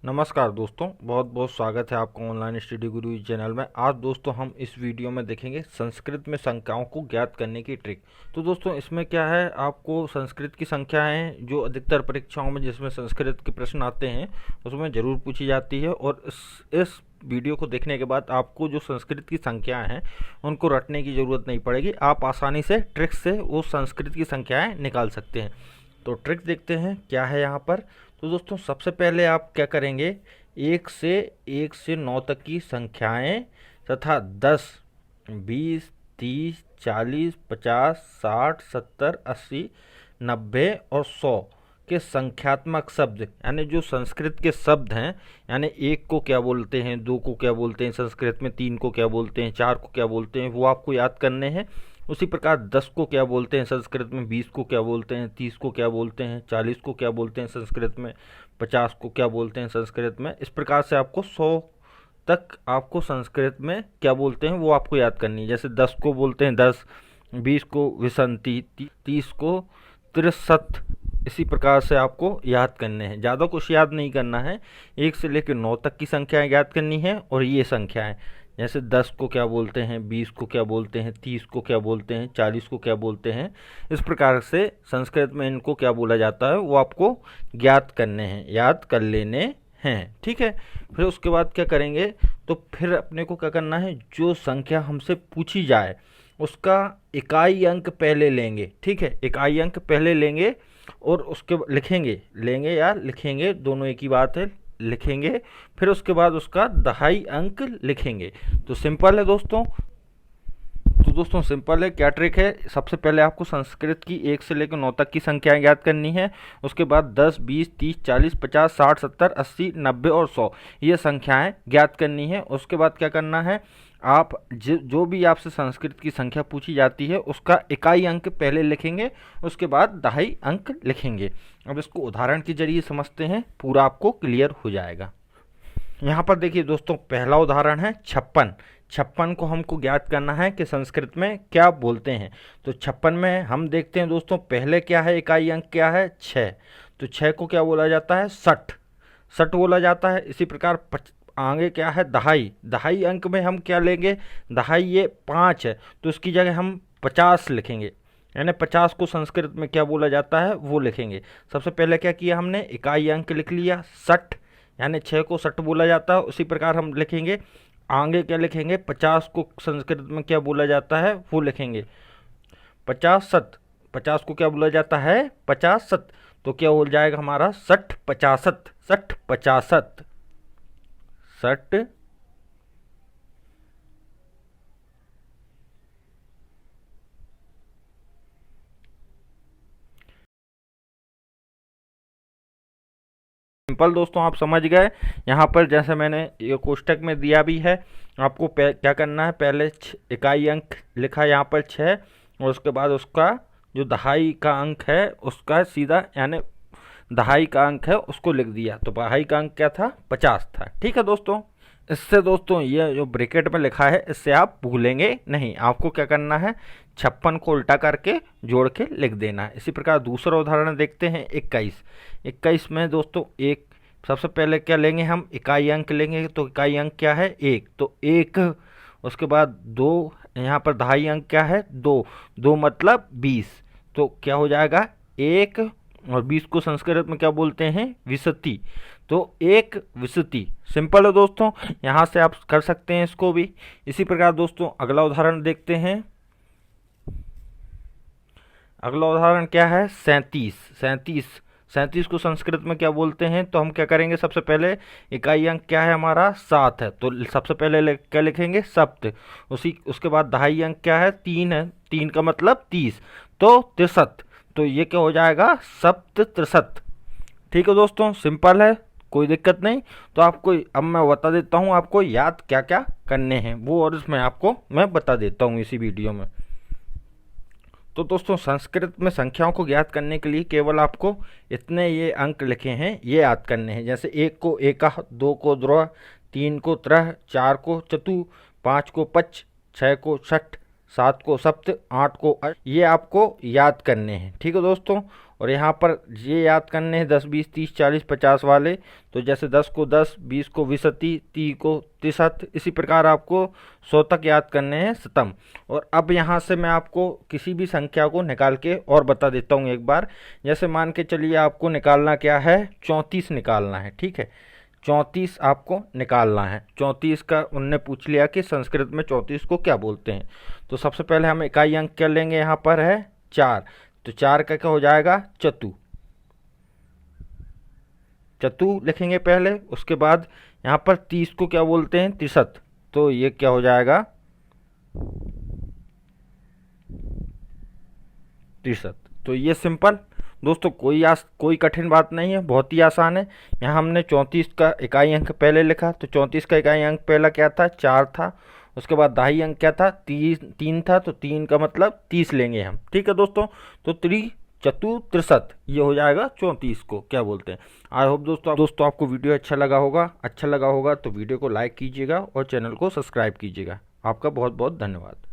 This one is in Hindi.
नमस्कार दोस्तों, बहुत बहुत स्वागत है आपका ऑनलाइन स्टडी गुरु चैनल में। आज दोस्तों हम इस वीडियो में देखेंगे संस्कृत में संख्याओं को ज्ञात करने की ट्रिक। तो दोस्तों इसमें क्या है, आपको संस्कृत की संख्याएं जो अधिकतर परीक्षाओं में जिसमें संस्कृत के प्रश्न आते हैं उसमें ज़रूर पूछी जाती है। और इस वीडियो को देखने के बाद आपको जो संस्कृत की संख्याएँ हैं उनको रटने की ज़रूरत नहीं पड़ेगी। आप आसानी से ट्रिक से वो संस्कृत की संख्याएँ निकाल सकते हैं। तो ट्रिक देखते हैं क्या है यहाँ पर। तो दोस्तों सबसे पहले आप क्या करेंगे, एक से 9 तक की संख्याएं तथा 10, 20, 30, 40, 50, 60, 70, 80, 90 और 100 के संख्यात्मक शब्द यानी जो संस्कृत के शब्द हैं, यानी एक को क्या बोलते हैं, दो को क्या बोलते हैं संस्कृत में, तीन को क्या बोलते हैं, चार को क्या बोलते हैं, वो आपको याद करने हैं। उसी प्रकार 10 को क्या बोलते हैं संस्कृत में, 20 को क्या बोलते हैं, 30 को क्या बोलते हैं, 40 को क्या बोलते हैं संस्कृत में, 50 को क्या बोलते हैं संस्कृत में। इस प्रकार से आपको 100 तक आपको संस्कृत में क्या बोलते हैं वो आपको याद करनी है। जैसे 10 को बोलते हैं 10, 20 को विसंति, 30 को त्रिशत। इसी प्रकार से आपको याद करने हैं, ज़्यादा कुछ याद नहीं करना है। 1 से लेकर 9 तक की संख्याएं याद करनी है। और ये संख्याएं जैसे 10 को क्या बोलते हैं, 20 को क्या बोलते हैं, 30 को क्या बोलते हैं, 40 को क्या बोलते हैं, इस प्रकार से संस्कृत में इनको क्या बोला जाता है वो आपको ज्ञात करने हैं, याद कर लेने हैं। ठीक है। फिर उसके बाद क्या करेंगे, तो फिर अपने को क्या करना है, जो संख्या हमसे पूछी जाए उसका इकाई अंक पहले लेंगे। ठीक है, इकाई अंक पहले लेंगे और उसके लिखेंगे, लेंगे या लिखेंगे दोनों एक ही बात है, लिखेंगे। फिर उसके बाद उसका दहाई अंक लिखेंगे। तो सिंपल है दोस्तों। तो दोस्तों सिंपल है, क्या ट्रिक है, सबसे पहले आपको संस्कृत की 1 से लेकर 9 तक की संख्याएं याद करनी है। उसके बाद 10, 20, 30, 40, 50, 60, 70, 80, 90 और 100 ये संख्याएं ज्ञात करनी है। उसके बाद क्या करना है, आप जो भी आपसे संस्कृत की संख्या पूछी जाती है उसका इकाई अंक पहले लिखेंगे, उसके बाद दहाई अंक लिखेंगे। अब इसको उदाहरण के जरिए समझते हैं, पूरा आपको क्लियर हो जाएगा। यहाँ पर देखिए दोस्तों, पहला उदाहरण है 56। 56 को हमको ज्ञात करना है कि संस्कृत में क्या बोलते हैं। तो 56 में हम देखते हैं दोस्तों, पहले क्या है, इकाई अंक क्या है, 6। तो 6 को क्या बोला जाता है, 60 60 बोला जाता है। इसी प्रकार आगे क्या है, दहाई। दहाई अंक में हम क्या लेंगे, दहाई ये 5 है तो इसकी जगह हम 50 लिखेंगे, यानी 50 को संस्कृत में क्या बोला जाता है वो लिखेंगे। सबसे पहले क्या किया हमने, इकाई अंक लिख लिया 60, यानी 6 को 60 बोला जाता है। उसी प्रकार हम लिखेंगे, आगे क्या लिखेंगे, 50 को संस्कृत में क्या बोला जाता है वो लिखेंगे 50 शत। 50 को क्या बोला जाता है, 50 शत। तो क्या हो जाएगा हमारा 60 पचासत, 60 पचासत, 60 सिंपल दोस्तों, आप समझ गए। यहाँ पर जैसे मैंने ये कोष्टक में दिया भी है, आपको क्या करना है, पहले इकाई अंक लिखा यहाँ पर 6 और उसके बाद उसका जो दहाई का अंक है उसका सीधा, यानी दहाई का अंक है उसको लिख दिया। तो दहाई का अंक क्या था, 50 था। ठीक है दोस्तों। इससे दोस्तों ये जो ब्रैकेट में लिखा है इससे आप भूलेंगे नहीं। आपको क्या करना है, 56 को उल्टा करके जोड़ के लिख देना है। इसी प्रकार दूसरा उदाहरण देखते हैं 21। 21 में दोस्तों एक, सबसे पहले क्या लेंगे हम, इकाई अंक लेंगे। तो इकाई अंक क्या है, 1। तो 1, उसके बाद 2, यहाँ पर दहाई अंक क्या है, 2। 2 मतलब 20। तो क्या हो जाएगा, 1 और 20 को संस्कृत में क्या बोलते हैं, विसति। तो 1 विसति। सिंपल है दोस्तों, यहाँ से आप कर सकते हैं इसको भी। इसी प्रकार दोस्तों अगला उदाहरण देखते हैं। अगला उदाहरण क्या है, 37। 37 को संस्कृत में क्या बोलते हैं। तो हम क्या करेंगे, सबसे पहले इकाई अंक क्या है हमारा, 7 है। तो सबसे पहले क्या लिखेंगे, सप्त। उसके बाद दहाई अंक क्या है, 3 है। 3 का मतलब 30, तो 63। तो ये क्या हो जाएगा, सप्त त्रिशत। ठीक है दोस्तों, सिंपल है, कोई दिक्कत नहीं। तो आपको अब मैं बता देता हूँ आपको याद क्या क्या करने हैं वो, और इसमें आपको मैं बता देता हूँ इसी वीडियो में। तो दोस्तों संस्कृत में संख्याओं को ज्ञात करने के लिए केवल आपको इतने ये अंक लिखे हैं ये याद करने हैं। जैसे 1 को एकह, 2 को द्रव, 3 को त्रह, 4 को चतु, 5 को पच, 6 को छठ, 7 को सप्त, 8 को अष्ट, ये आपको याद करने हैं। ठीक है दोस्तों। और यहाँ पर ये याद करने हैं 10, 20, 30, 40, 50 वाले। तो जैसे 10 को 10, 20 को 20, 30 को 30, इसी प्रकार आपको 100 तक याद करने हैं शतम। और अब यहाँ से मैं आपको किसी भी संख्या को निकाल के और बता देता हूँ एक बार। जैसे मान के चलिए आपको निकालना क्या है, 34 निकालना है, ठीक है। 34 आपको निकालना है। 34 का उनने पूछ लिया कि संस्कृत में 34 को क्या बोलते हैं। तो सबसे पहले हम इकाई अंक क्या लेंगे, यहाँ पर है 4। तो 4 का क्या हो जाएगा, चतु। चतु लिखेंगे पहले। उसके बाद यहाँ पर 30 को क्या बोलते हैं, त्रिशत। तो ये क्या हो जाएगा, त्रिशत। तो ये सिंपल दोस्तों, कोई कठिन बात नहीं है, बहुत ही आसान है। यहाँ हमने 34 का इकाई अंक पहले लिखा। तो 34 का इकाई अंक पहला क्या था, 4 था। उसके बाद दहाई अंक क्या था, 3 था। तो 3 का मतलब 30 लेंगे हम, ठीक है दोस्तों। तो चतु त्रिशत ये हो जाएगा 34 को क्या बोलते हैं। आई होप दोस्तों आपको वीडियो अच्छा लगा होगा तो वीडियो को लाइक कीजिएगा और चैनल को सब्सक्राइब कीजिएगा। आपका बहुत बहुत धन्यवाद।